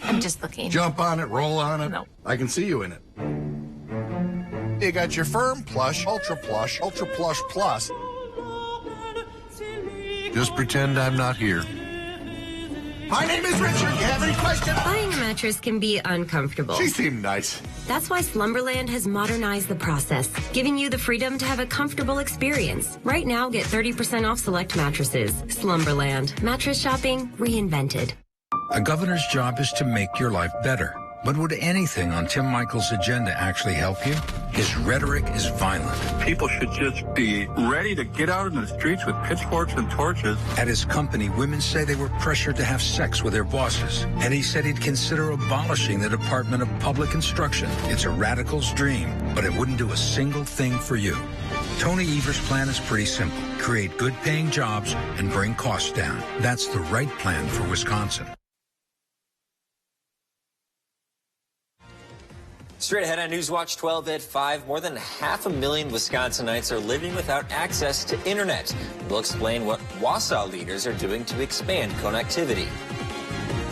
I'm just looking. Jump on it, roll on it. No. I can see you in it. You got your Firm Plush, Ultra Plush, Ultra Plush Plus. Just pretend I'm not here. My name is Richard. You have any questions? Buying a mattress can be uncomfortable. She seemed nice. That's why Slumberland has modernized the process, giving you the freedom to have a comfortable experience. Right now, get 30% off select mattresses. Slumberland. Mattress shopping reinvented. A governor's job is to make your life better. But would anything on Tim Michael's agenda actually help you? His rhetoric is violent. People should just be ready to get out in the streets with pitchforks and torches. At his company, women say they were pressured to have sex with their bosses. And he said he'd consider abolishing the Department of Public Instruction. It's a radical's dream, but it wouldn't do a single thing for you. Tony Evers' plan is pretty simple. Create good-paying jobs and bring costs down. That's the right plan for Wisconsin. Straight ahead on Newswatch 12 at 5, more than 500,000 Wisconsinites are living without access to internet. We'll explain what Wausau leaders are doing to expand connectivity.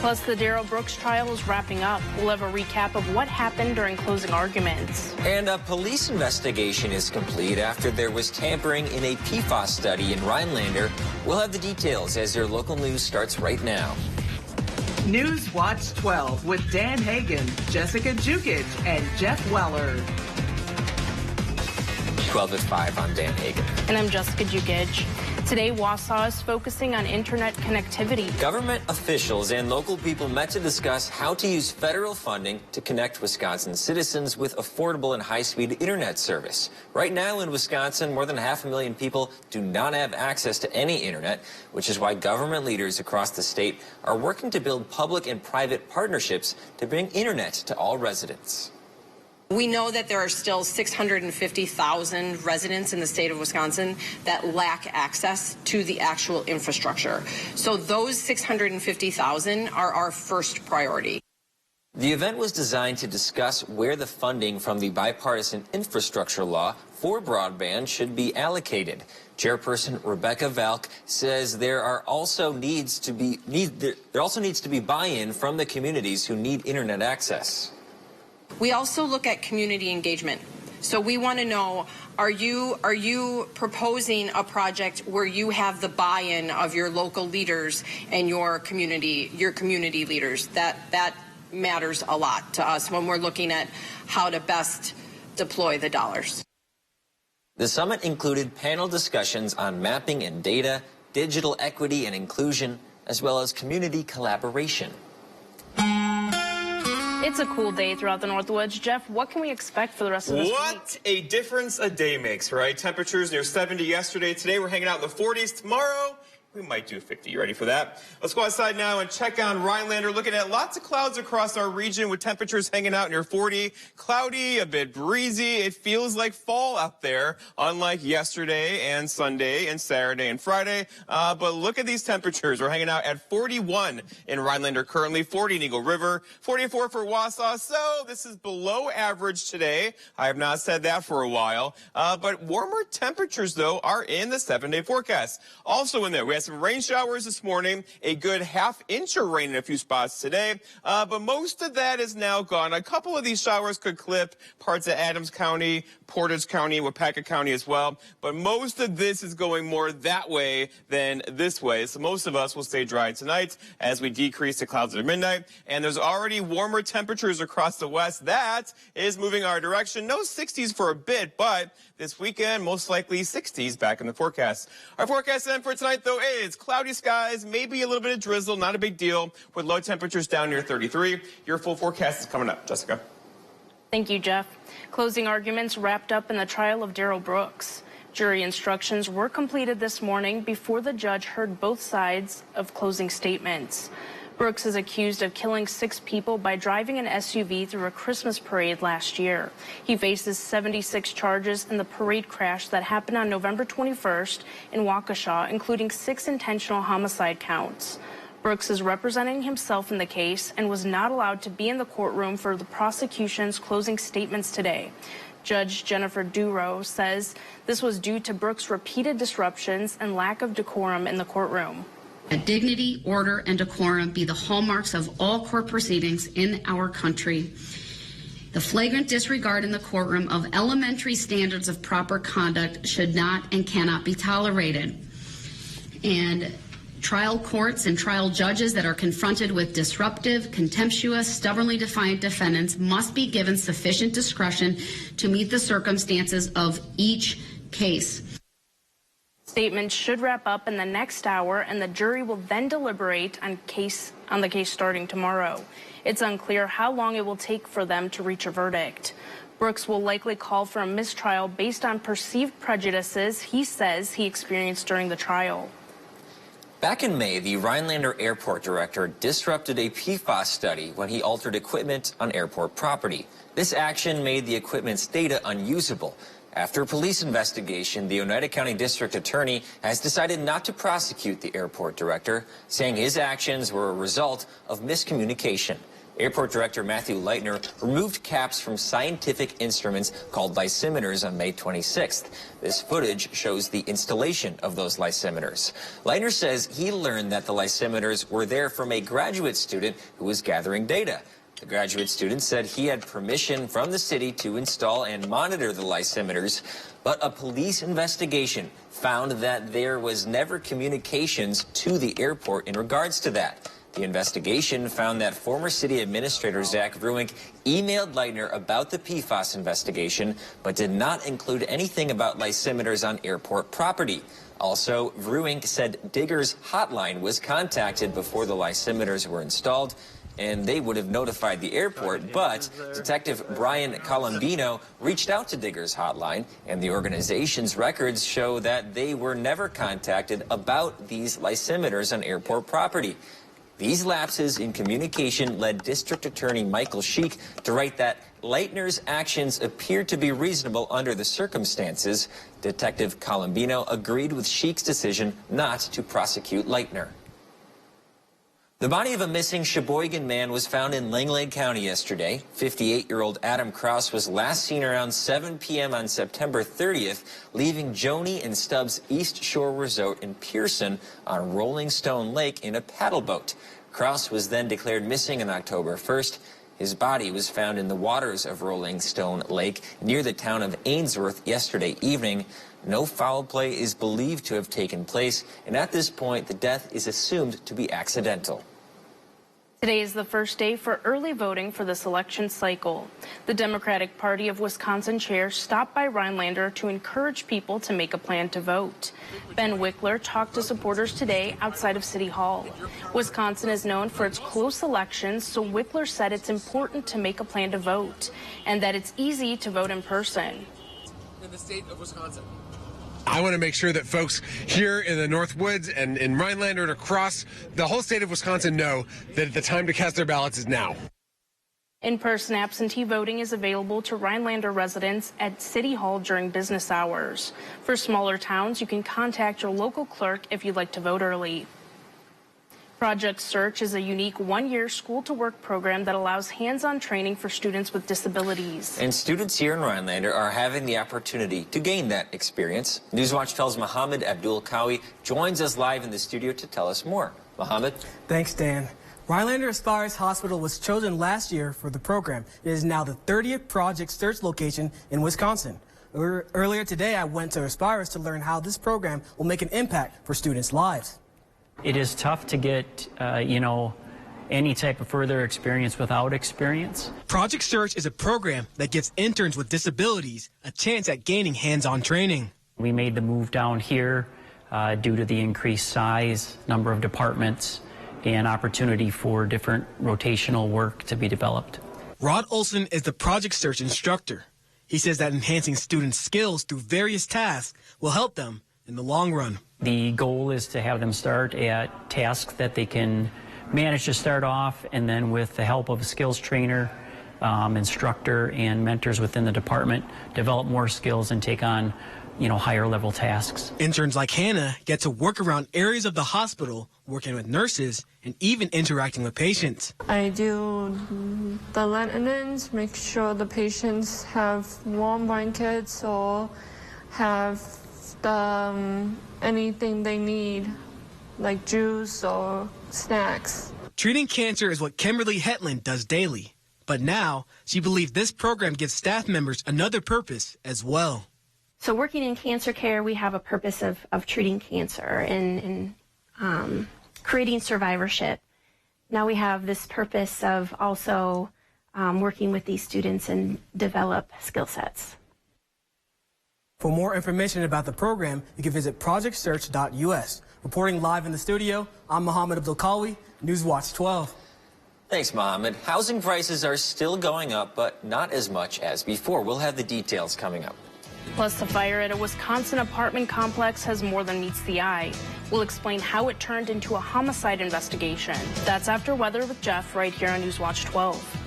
Plus, the Darrell Brooks trial is wrapping up. We'll have a recap of what happened during closing arguments. And a police investigation is complete after there was tampering in a PFAS study in Rhinelander. We'll have the details as your local news starts right now. Newswatch 12 with Dan Hagan, Jessica Jukic, and Jeff Weller. 12 at 5, I'm Dan Hagan. And I'm Jessica Jukic. Today, Wausau is focusing on internet connectivity. Government officials and local people met to discuss how to use federal funding to connect Wisconsin citizens with affordable and high-speed internet service. Right now in Wisconsin, more than 500,000 people do not have access to any internet, which is why government leaders across the state are working to build public and private partnerships to bring internet to all residents. We know that there are still 650,000 residents in the state of Wisconsin that lack access to the actual infrastructure. So those 650,000 are our first priority. The event was designed to discuss where the funding from the bipartisan infrastructure law for broadband should be allocated. Chairperson Rebecca Valk says there also needs to be buy-in from the communities who need internet access. We also look at community engagement. So we want to know, are you proposing a project where you have the buy-in of your local leaders and your community leaders? That matters a lot to us when we're looking at how to best deploy the dollars. The summit included panel discussions on mapping and data, digital equity and inclusion, as well as community collaboration. It's a cool day throughout the Northwoods. Jeff, what can we expect for the rest of this week? What a difference a day makes, right? Temperatures near 70 yesterday. Today we're hanging out in the 40s. Tomorrow, we might do 50. You ready for that? Let's go outside now and check on Rhinelander. Looking at lots of clouds across our region with temperatures hanging out near 40. Cloudy, a bit breezy. It feels like fall out there, unlike yesterday and Sunday and Saturday and Friday. But look at these temperatures. We're hanging out at 41 in Rhinelander currently, 40 in Eagle River, 44 for Wausau. So this is below average today. I have not said that for a while. But warmer temperatures, though, are in the 7-day forecast. Also in there, we have some rain showers this morning, a good half-inch of rain in a few spots today, but most of that is now gone. A couple of these showers could clip parts of Adams County, Portage County, Wapaka County as well, but most of this is going more that way than this way. So most of us will stay dry tonight as we decrease the clouds at midnight, and there's already warmer temperatures across the west. That is moving our direction. No 60s for a bit, but this weekend, most likely 60s back in the forecast. Our forecast then for tonight, though, is cloudy skies, maybe a little bit of drizzle, not a big deal, with low temperatures down near 33. Your full forecast is coming up. Jessica. Thank you, Jeff. Closing arguments wrapped up in the trial of Darrell Brooks. Jury instructions were completed this morning before the judge heard both sides of closing statements. Brooks is accused of killing 6 people by driving an SUV through a Christmas parade last year. He faces 76 charges in the parade crash that happened on November 21st in Waukesha, including 6 intentional homicide counts. Brooks is representing himself in the case and was not allowed to be in the courtroom for the prosecution's closing statements today. Judge Jennifer Duro says this was due to Brooks' repeated disruptions and lack of decorum in the courtroom. That dignity, order, and decorum be the hallmarks of all court proceedings in our country. The flagrant disregard in the courtroom of elementary standards of proper conduct should not and cannot be tolerated. And trial courts and trial judges that are confronted with disruptive, contemptuous, stubbornly defiant defendants must be given sufficient discretion to meet the circumstances of each case. Statements should wrap up in the next hour, and the jury will then deliberate on the case starting tomorrow. It's unclear how long it will take for them to reach a verdict. Brooks will likely call for a mistrial based on perceived prejudices he says he experienced during the trial. Back in May, the Rhinelander Airport director disrupted a PFAS study when he altered equipment on airport property. This action made the equipment's data unusable. After a police investigation, the Oneida County District Attorney has decided not to prosecute the airport director, saying his actions were a result of miscommunication. Airport Director Matthew Leitner removed caps from scientific instruments called lysimeters on May 26th. This footage shows the installation of those lysimeters. Leitner says he learned that the lysimeters were there from a graduate student who was gathering data. The graduate student said he had permission from the city to install and monitor the lysimeters, but a police investigation found that there was never communications to the airport in regards to that. The investigation found that former city administrator Zach Vruwink emailed Leitner about the PFAS investigation, but did not include anything about lysimeters on airport property. Also, Vruwink said Digger's hotline was contacted before the lysimeters were installed, and they would have notified the airport, but Detective Brian Colombino reached out to Digger's hotline, and the organization's records show that they were never contacted about these lysimeters on airport property. These lapses in communication led District Attorney Michael Sheik to write that Leitner's actions appeared to be reasonable under the circumstances. Detective Colombino agreed with Sheik's decision not to prosecute Leitner. The body of a missing Sheboygan man was found in Lenglen County yesterday. 58-year-old Adam Kraus was last seen around 7 p.m. on September 30th, leaving Joni and Stubbs East Shore Resort in Pearson on Rolling Stone Lake in a paddle boat. Kraus was then declared missing on October 1st. His body was found in the waters of Rolling Stone Lake near the town of Ainsworth yesterday evening. No foul play is believed to have taken place, and at this point, the death is assumed to be accidental. Today is the first day for early voting for this election cycle. The Democratic Party of Wisconsin chair stopped by Rhinelander to encourage people to make a plan to vote. Ben Wickler talked to supporters today outside of City Hall. Wisconsin is known for its close elections, so Wickler said it's important to make a plan to vote and that it's easy to vote in person. In the state of Wisconsin, I want to make sure that folks here in the North Woods and in Rhinelander and across the whole state of Wisconsin know that the time to cast their ballots is now. In-person absentee voting is available to Rhinelander residents at City Hall during business hours. For smaller towns, you can contact your local clerk if you'd like to vote early. Project Search is a unique one-year school-to-work program that allows hands-on training for students with disabilities. And students here in Rhinelander are having the opportunity to gain that experience. Newswatch 12's Mohammed Abdul Kawi joins us live in the studio to tell us more. Mohammed? Thanks, Dan. Rhinelander Aspires Hospital was chosen last year for the program. It is now the 30th Project Search location in Wisconsin. Earlier today, I went to Aspires to learn how this program will make an impact for students' lives. It is tough to get, any type of further experience without experience. Project Search is a program that gives interns with disabilities a chance at gaining hands-on training. We made the move down here due to the increased size, number of departments, and opportunity for different rotational work to be developed. Rod Olson is the Project Search instructor. He says that enhancing students' skills through various tasks will help them in the long run. The goal is to have them start at tasks that they can manage to start off, and then with the help of a skills trainer, instructor, and mentors within the department, develop more skills and take on, higher level tasks. Interns like Hannah get to work around areas of the hospital, working with nurses, and even interacting with patients. I do the maintenance, make sure the patients have warm blankets or have anything they need like juice or snacks. Treating cancer is what Kimberly Hetland does daily. But now, she believes this program gives staff members another purpose as well. So working in cancer care, we have a purpose of treating cancer and creating survivorship. Now we have this purpose of also working with these students and develop skill sets. For more information about the program, you can visit projectsearch.us. Reporting live in the studio, I'm Mohammed Abdulkawi, Newswatch 12. Thanks, Mohammed. Housing prices are still going up, but not as much as before. We'll have the details coming up. Plus, the fire at a Wisconsin apartment complex has more than meets the eye. We'll explain how it turned into a homicide investigation. That's after Weather with Jeff right here on Newswatch 12.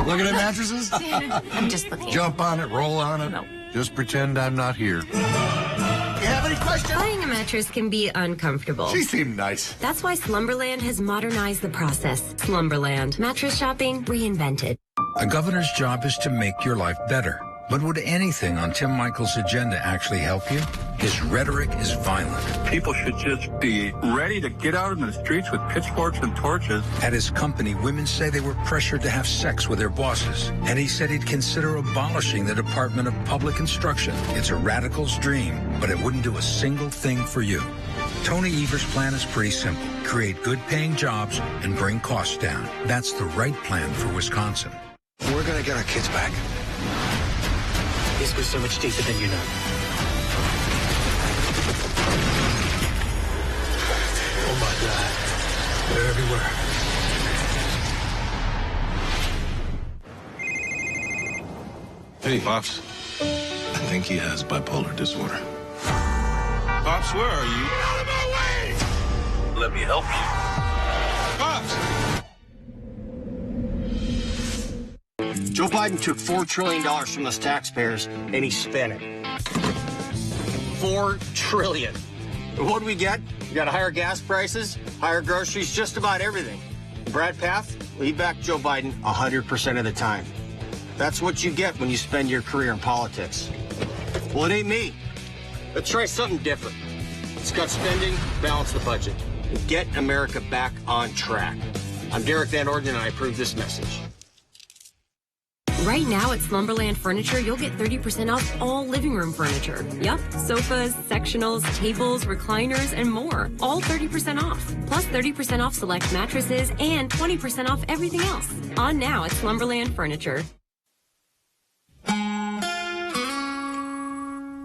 Looking at mattresses? I'm just looking. Jump on it, roll on it. No. Just pretend I'm not here. You have any questions? Buying a mattress can be uncomfortable. She seemed nice. That's why Slumberland has modernized the process. Slumberland. Mattress shopping reinvented. A governor's job is to make your life better. But would anything on Tim Michael's agenda actually help you? His rhetoric is violent. People should just be ready to get out in the streets with pitchforks and torches. At his company, women say they were pressured to have sex with their bosses. And he said he'd consider abolishing the Department of Public Instruction. It's a radical's dream, but it wouldn't do a single thing for you. Tony Evers' plan is pretty simple. Create good-paying jobs and bring costs down. That's the right plan for Wisconsin. We're going to get our kids back. This goes so much deeper than you know. Oh my God. They're everywhere. Hey, Pops. I think he has bipolar disorder. Pops, where are you? Out of my way! Let me help you. Pops! Joe Biden took $4 trillion from us taxpayers, and he spent it. $4 trillion. And what do we get? We got higher gas prices, higher groceries, just about everything. Brad Path, lead back Joe Biden 100% of the time. That's what you get when you spend your career in politics. Well, it ain't me. Let's try something different. Let's cut spending, balance the budget, and get America back on track. I'm Derek Van Orden, and I approve this message. Right now at Slumberland Furniture, you'll get 30% off all living room furniture. Yup, sofas, sectionals, tables, recliners, and more. All 30% off. Plus 30% off select mattresses and 20% off everything else. On now at Slumberland Furniture.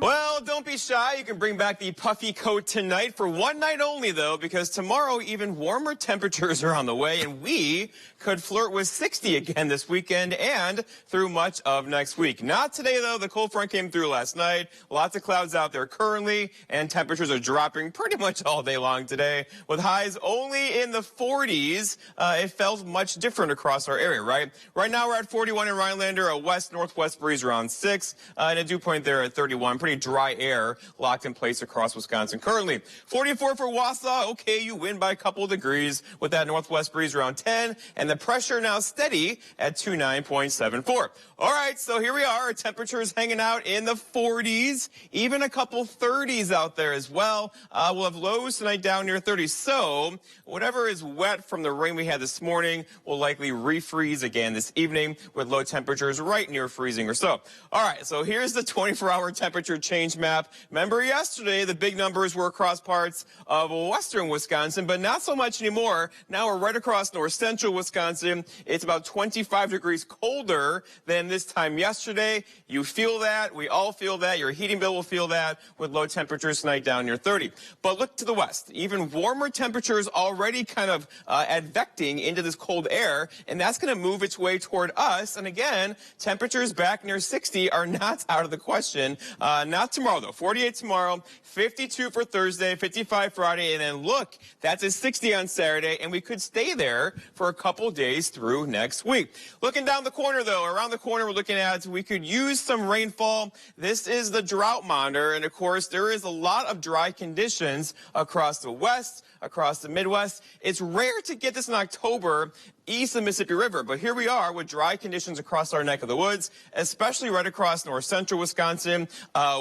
Well, don't be shy. You can bring back the puffy coat tonight for one night only, though, because tomorrow even warmer temperatures are on the way, and we could flirt with 60 again this weekend and through much of next week. Not today, though. The cold front came through last night. Lots of clouds out there currently, and temperatures are dropping pretty much all day long today, with highs only in the 40s. It felt much different across our area, right? Right now, we're at 41 in Rhinelander, a west-northwest breeze around 6, and a dew point there at 31. Pretty dry air locked in place across Wisconsin currently. 44 for Wausau. Okay, you win by a couple of degrees with that northwest breeze around 10, and the pressure now steady at 29.74. All right, so here we are. Our temperatures hanging out in the 40s, even a couple 30s out there as well. We'll have lows tonight down near 30. So whatever is wet from the rain we had this morning will likely refreeze again this evening with low temperatures right near freezing or so. All right, so here's the 24-hour temperature change map. Remember yesterday, the big numbers were across parts of western Wisconsin, but not so much anymore. Now we're right across north central Wisconsin. It's about 25 degrees colder than this time yesterday. You feel that. We all feel that. Your heating bill will feel that with low temperatures tonight down near 30. But look to the west. Even warmer temperatures already kind of advecting into this cold air, and that's going to move its way toward us. And again, temperatures back near 60 are not out of the question. Not tomorrow, though. 48 tomorrow, 52 for Thursday, 55 Friday, and then look, that's a 60 on Saturday, and we could stay there for a couple days through next week. Looking down the corner, though, around the corner, we're looking at we could use some rainfall. This is the drought monitor, and of course, there is a lot of dry conditions across the west, across the Midwest. It's rare to get this in October east of the Mississippi River, but here we are with dry conditions across our neck of the woods, especially right across north central Wisconsin.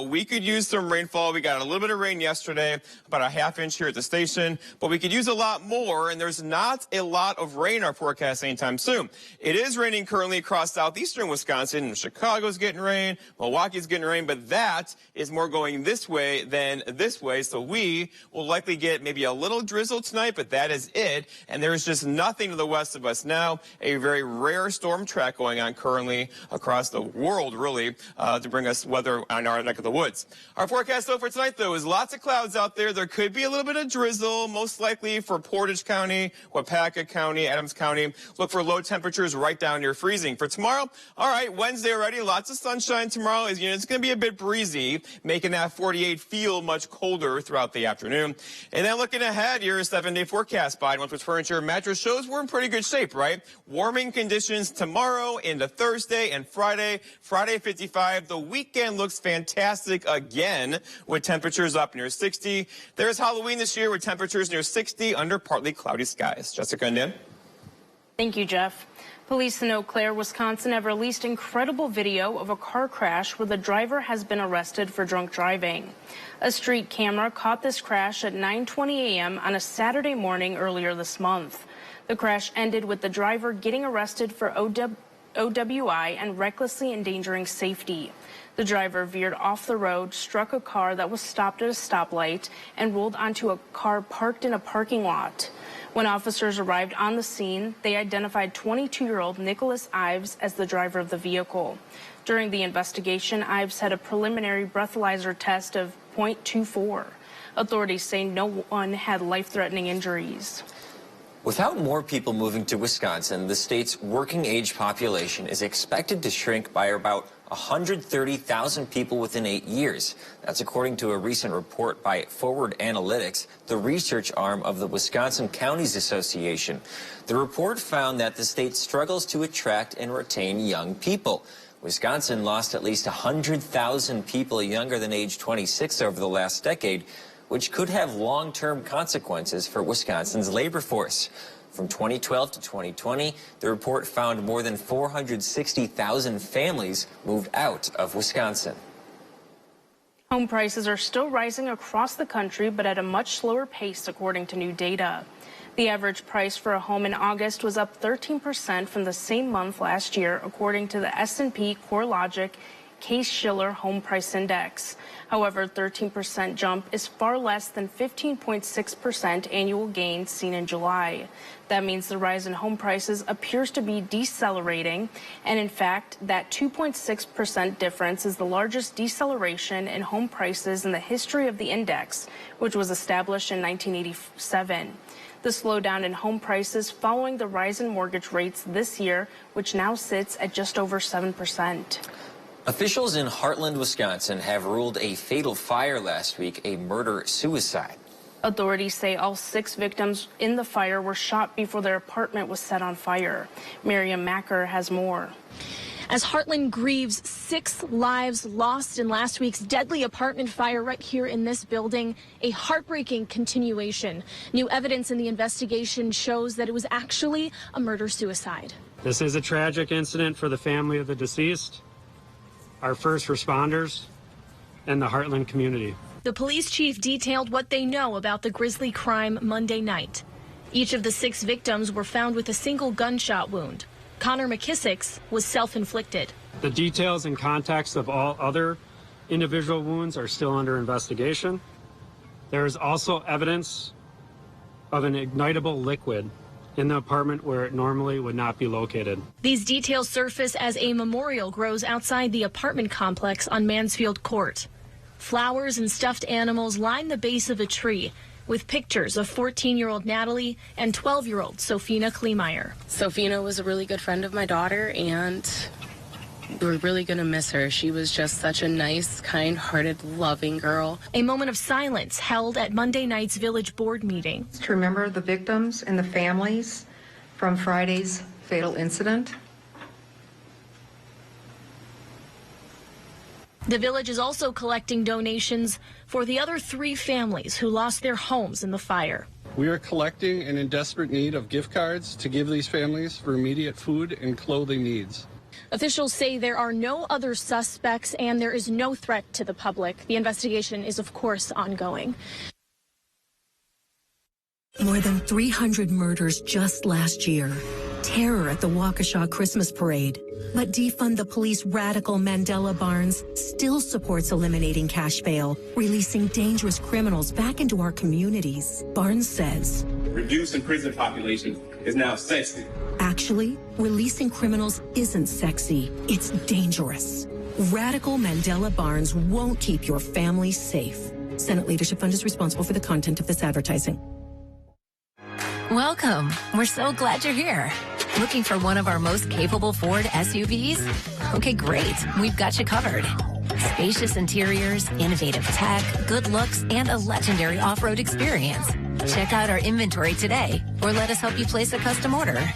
We could use use some rainfall. We got a little bit of rain yesterday, about a ½ inch here at the station, but we could use a lot more, and there's not a lot of rain in our forecast anytime soon. It is raining currently across southeastern Wisconsin. Chicago's getting rain, Milwaukee's getting rain, but that is more going this way than this way, so we will likely get maybe a little drizzle tonight, but that is it, and there's just nothing to the west of us now. A very rare storm track going on currently across the world, really, to bring us weather on our neck of the woods. Our forecast, though, for tonight, though, is lots of clouds out there. There could be a little bit of drizzle, most likely for Portage County, Wapaka County, Adams County. Look for low temperatures right down near freezing. For tomorrow, all right, Wednesday already, lots of sunshine tomorrow. It's going to be a bit breezy, making that 48 feel much colder throughout the afternoon. And then looking ahead, your 7-day forecast by Northwoods Furniture and Mattress shows we're in pretty good shape, right? Warming conditions tomorrow into Thursday and Friday. Friday 55. The weekend looks fantastic again with temperatures up near 60. There's Halloween this year with temperatures near 60 under partly cloudy skies. Jessica and Dan. Thank you, Jeff. Police in Eau Claire, Wisconsin have released incredible video of a car crash where the driver has been arrested for drunk driving. A street camera caught this crash at 9:20 a.m. on a Saturday morning earlier this month. The crash ended with the driver getting arrested for OWI and recklessly endangering safety. The driver veered off the road, struck a car that was stopped at a stoplight, and rolled onto a car parked in a parking lot. When officers arrived on the scene, they identified 22-year-old Nicholas Ives as the driver of the vehicle. During the investigation, Ives had a preliminary breathalyzer test of .24. Authorities say no one had life-threatening injuries. Without more people moving to Wisconsin, the state's working age population is expected to shrink by about 130,000 people within 8 years. That's according to a recent report by Forward Analytics, the research arm of the Wisconsin Counties Association. The report found that the state struggles to attract and retain young people. Wisconsin lost at least 100,000 people younger than age 26 over the last decade, which could have long-term consequences for Wisconsin's labor force. From 2012 to 2020, the report found more than 460,000 families moved out of Wisconsin. Home prices are still rising across the country, but at a much slower pace, according to new data. The average price for a home in August was up 13% from the same month last year, according to the S&P CoreLogic Case-Shiller Home Price Index. However, 13% jump is far less than 15.6% annual gain seen in July. That means the rise in home prices appears to be decelerating, and in fact, that 2.6% difference is the largest deceleration in home prices in the history of the index, which was established in 1987. The slowdown in home prices following the rise in mortgage rates this year, which now sits at just over 7%. Officials in Heartland, Wisconsin have ruled a fatal fire last week a murder-suicide. Authorities say all 6 victims in the fire were shot before their apartment was set on fire. Miriam Macker has more. As Heartland grieves 6 lives lost in last week's deadly apartment fire right here in this building, a heartbreaking continuation. New evidence in the investigation shows that it was actually a murder-suicide. This is a tragic incident for the family of the deceased, our first responders, and the Heartland community. The police chief detailed what they know about the grisly crime Monday night. Each of the 6 victims were found with a single gunshot wound. Connor McKissick's was self-inflicted. The details and context of all other individual wounds are still under investigation. There is also evidence of an ignitable liquid in the apartment where it normally would not be located. These details surface as a memorial grows outside the apartment complex on Mansfield Court. Flowers and stuffed animals line the base of a tree, with pictures of 14-year-old Natalie and 12-year-old Sophina Kleemeyer. Sophina was a really good friend of my daughter, and we're really going to miss her. She was just such a nice, kind-hearted, loving girl. A moment of silence held at Monday night's village board meeting. To remember the victims and the families from Friday's fatal incident. The village is also collecting donations for the other 3 families who lost their homes in the fire. We are collecting and in desperate need of gift cards to give these families for immediate food and clothing needs. Officials say there are no other suspects and there is no threat to the public. The investigation is, of course, ongoing. More than 300 murders just last year. Terror at the Waukesha Christmas Parade. But defund the police radical Mandela Barnes still supports eliminating cash bail, releasing dangerous criminals back into our communities. Barnes says, reducing prison population is now sexy. Actually, releasing criminals isn't sexy. It's dangerous. Radical Mandela Barnes won't keep your family safe. Senate Leadership Fund is responsible for the content of this advertising. Welcome. We're so glad you're here. Looking for one of our most capable Ford SUVs? Okay, great. We've got you covered. Spacious interiors, innovative tech, good looks, and a legendary off-road experience. Check out our inventory today, or let us help you place a custom order.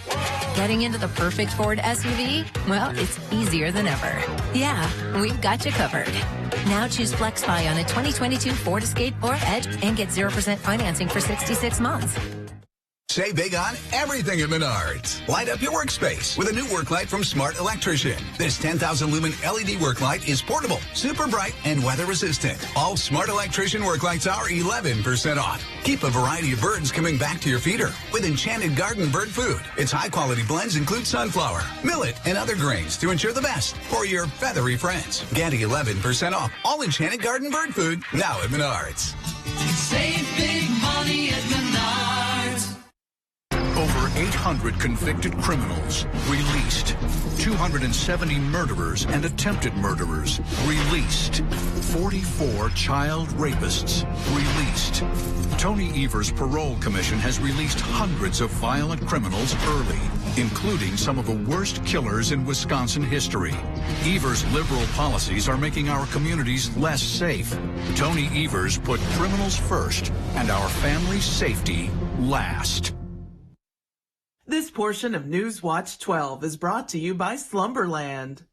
Getting into the perfect Ford SUV? Well, it's easier than ever. Yeah, we've got you covered. Now choose FlexBuy on a 2022 Ford Escape or Edge and get 0% financing for 66 months. Save big on everything at Menards. Light up your workspace with a new work light from Smart Electrician. This 10,000 lumen LED work light is portable, super bright, and weather resistant. All Smart Electrician work lights are 11% off. Keep a variety of birds coming back to your feeder with Enchanted Garden bird food. Its high quality blends include sunflower, millet, and other grains to ensure the best for your feathery friends. Get 11% off all Enchanted Garden bird food now at Menards. Save big money at Menards. Over 800 convicted criminals released. 270 murderers and attempted murderers released. 44 child rapists released. Tony Evers' parole commission has released hundreds of violent criminals early, including some of the worst killers in Wisconsin history. Evers' liberal policies are making our communities less safe. Tony Evers put criminals first and our family's safety last. This portion of News Watch 12 is brought to you by Slumberland.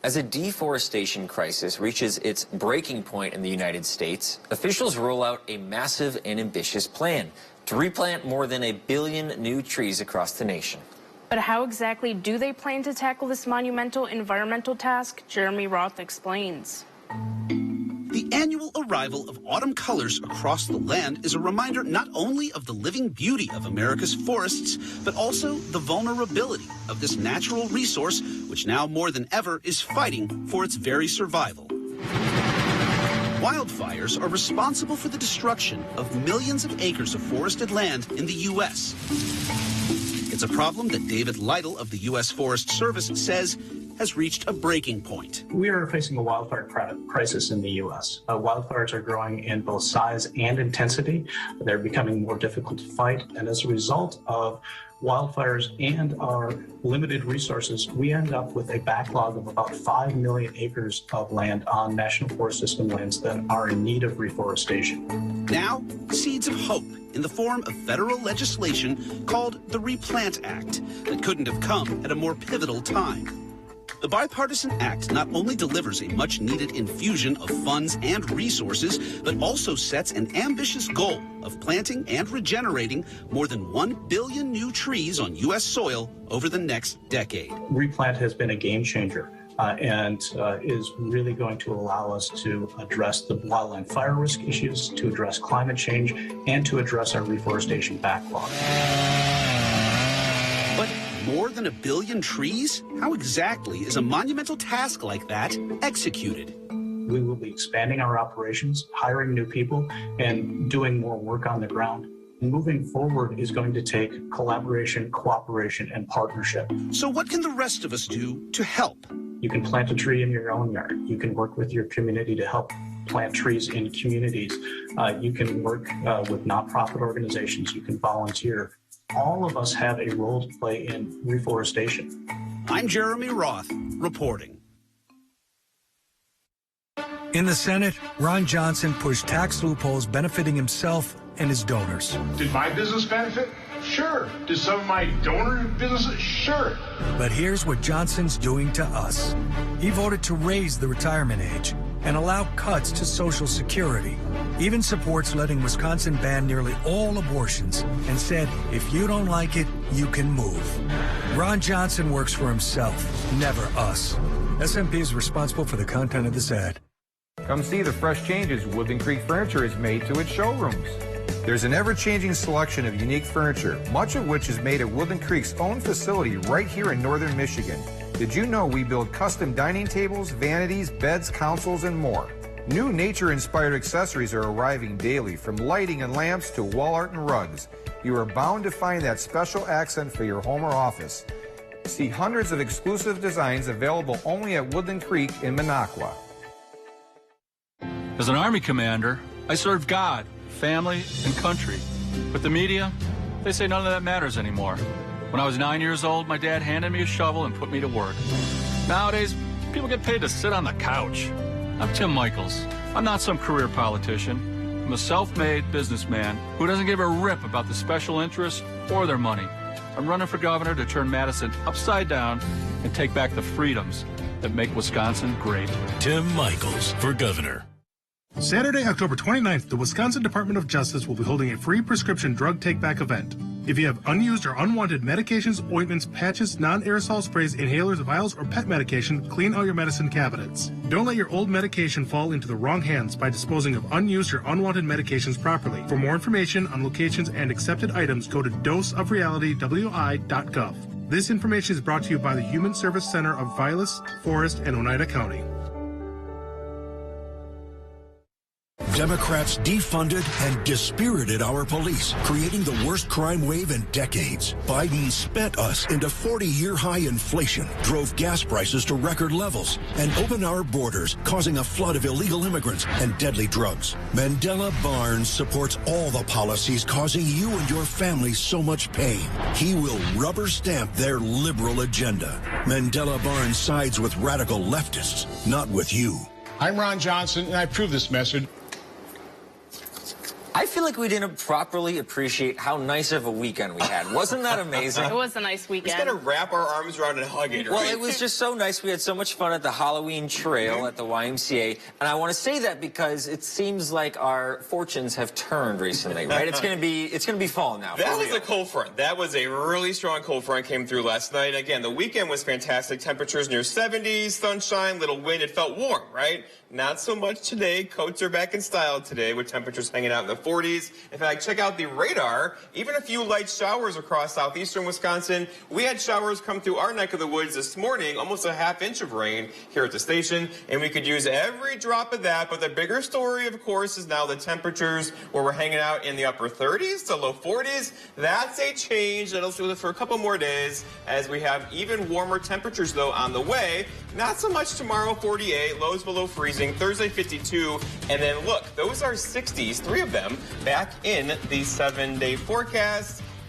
As a deforestation crisis reaches its breaking point in the United States, officials roll out a massive and ambitious plan to replant more than 1 billion new trees across the nation. But how exactly do they plan to tackle this monumental environmental task? Jeremy Roth explains. The annual arrival of autumn colors across the land is a reminder not only of the living beauty of America's forests, but also the vulnerability of this natural resource, which now more than ever is fighting for its very survival. Wildfires are responsible for the destruction of millions of acres of forested land in the U.S. It's a problem that David Lytle of the U.S. Forest Service says has reached a breaking point. We are facing a wildfire crisis in the U.S. Wildfires are growing in both size and intensity. They're becoming more difficult to fight. And as a result of wildfires and our limited resources, we end up with a backlog of about 5 million acres of land on National Forest System lands that are in need of reforestation. Now, seeds of hope in the form of federal legislation called the Replant Act that couldn't have come at a more pivotal time. The bipartisan act not only delivers a much-needed infusion of funds and resources, but also sets an ambitious goal of planting and regenerating more than 1 billion new trees on U.S. soil over the next decade. Replant has been a game changer and is really going to allow us to address the wildland fire risk issues, to address climate change, and to address our reforestation backlog. But more than 1 billion trees? How exactly is a monumental task like that executed? We will be expanding our operations, hiring new people, and doing more work on the ground. Moving forward is going to take collaboration, cooperation, and partnership. So what can the rest of us do to help? You can plant a tree in your own yard. You can work with your community to help plant trees in communities. You can work with nonprofit organizations. You can volunteer. All of us have a role to play in reforestation. I'm Jeremy Roth, reporting. In the Senate, Ron Johnson pushed tax loopholes benefiting himself and his donors. Did my business benefit? Sure. Did some of my donor businesses? Sure. But here's what Johnson's doing to us. He voted to raise the retirement age, and allow cuts to Social Security. Even supports letting Wisconsin ban nearly all abortions and said, if you don't like it, you can move. Ron Johnson works for himself, never us. SMP is responsible for the content of this ad. Come see the fresh changes Woodland Creek Furniture has made to its showrooms. There's an ever-changing selection of unique furniture, much of which is made at Woodland Creek's own facility right here in northern Michigan. Did you know we build custom dining tables, vanities, beds, consoles, and more? New nature-inspired accessories are arriving daily, from lighting and lamps to wall art and rugs. You are bound to find that special accent for your home or office. See hundreds of exclusive designs available only at Woodland Creek in Minocqua. As an Army commander, I served God, family, and country. But the media, they say none of that matters anymore. When I was 9 years old, my dad handed me a shovel and put me to work. Nowadays, people get paid to sit on the couch. I'm Tim Michaels. I'm not some career politician. I'm a self-made businessman who doesn't give a rip about the special interests or their money. I'm running for governor to turn Madison upside down and take back the freedoms that make Wisconsin great. Tim Michaels for governor. Saturday, October 29th, the Wisconsin Department of Justice will be holding a free prescription drug take-back event. If you have unused or unwanted medications, ointments, patches, non-aerosol sprays, inhalers, vials, or pet medication, clean out your medicine cabinets. Don't let your old medication fall into the wrong hands by disposing of unused or unwanted medications properly. For more information on locations and accepted items, go to doseofrealitywi.gov. This information is brought to you by the Human Service Center of Vilas, Forest, and Oneida County. Democrats defunded and dispirited our police, creating the worst crime wave in decades. Biden spent us into 40-year high inflation, drove gas prices to record levels, and opened our borders, causing a flood of illegal immigrants and deadly drugs. Mandela Barnes supports all the policies causing you and your family so much pain. He will rubber stamp their liberal agenda. Mandela Barnes sides with radical leftists, not with you. I'm Ron Johnson, and I approve this message. I feel like we didn't properly appreciate how nice of a weekend we had. Wasn't that amazing? It was a nice weekend. We just got to wrap our arms around and hug it, right? Well, it was just so nice. We had so much fun at the Halloween trail at the YMCA. And I want to say that because it seems like our fortunes have turned recently, right? It's going to be fall now. That was a cold front. That was a really strong cold front came through last night. Again, the weekend was fantastic. Temperatures near 70s, sunshine, little wind. It felt warm, right? Not so much today. Coats are back in style today with temperatures hanging out in the 40s. In fact, check out the radar. Even a few light showers across southeastern Wisconsin. We had showers come through our neck of the woods this morning, almost a half inch of rain here at the station, and we could use every drop of that. But the bigger story, of course, is now the temperatures where we're hanging out in the upper 30s to low 40s. That's a change that'll do it for a couple more days as we have even warmer temperatures, though, on the way. Not so much tomorrow, 48, lows below freezing. Thursday, 52, and then look, those are 60s, 3 of them, back in the 7-day forecast.